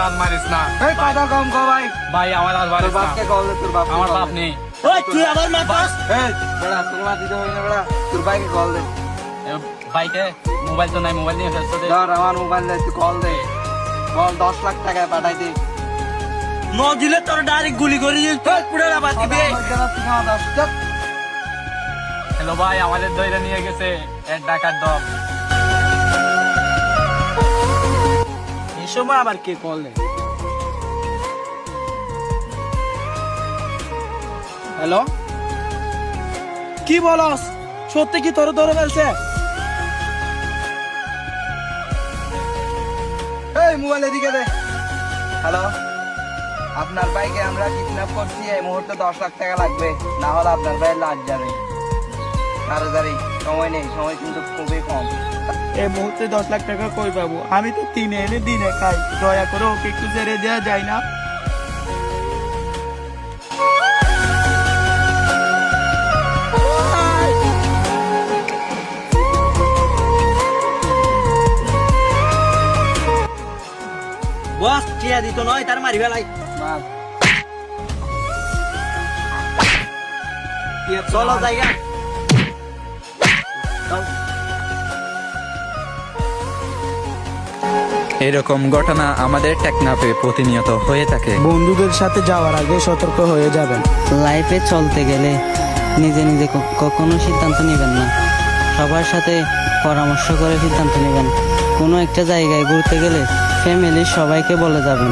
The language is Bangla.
আর মারিস না। এই কথা কম কো ভাই। ভাই আমার আর তোর মারিস না। বাপকে কল দে, তোর বাপকে আমার কল বাপ দে। নেই। ওই তুই আমার মারতাস? এই বেড়া তোর মা দিতে হই না বেড়া, তোর ভাইকে কল দে। এ, ভাইকে মোবাইল তো নাই, মোবাইল নিয়ে ফেলছো দে। ধর আমার মোবাইল দে, তুই কল দে। কল 10 লাখ টাকা পাঠাই দে। ন দিলে তোর ডাইরেক্ট গুলি করে দিস, তোর পুরো রাবাত দিবে। হ্যালো ভাই, আমাদের দইরা নিয়ে গেছে এক ডাকাত দল। এই সময় আবার কে কল দেয়? হ্যালো, কি বলস? সত্যি কি তোর ধরে ফেলছে? এই মোবাইল এদিকে দে। হ্যালো, আপনার ভাইকে আমরা কিডন্যাপ করছি, এই মুহূর্তে 10 লাখ টাকা লাগবে, না হলে আপনার ভাইয়ের লাশ যাবে। তাড়াতাড়ি, সময় নেই, সময় কিন্তু খুবই কম। এই মুহূর্তে 10 লাখ টাকা কই পাবো? আমি তো দিনে এনে দিনে খাই, দয়া করে ওকে একটু ছেড়ে দেওয়া যায় না? বস টিয়া দিত নয়, তার মারি বেলাই। মার। চলো জায়গা। এরকম ঘটনা আমাদের টেকনাফে প্রতিনিয়ত হয়ে থাকে। বন্ধুদের সাথে যাওয়ার আগে সতর্ক হয়ে যাবেন। লাইফে চলতে গেলে নিজে নিজে কখনো সিদ্ধান্ত নেবেন না, সবার সাথে পরামর্শ করে সিদ্ধান্ত নেবেন। কোনো একটা জায়গায় ঘুরতে গেলে ফ্যামিলির সবাইকে বলে যাবেন।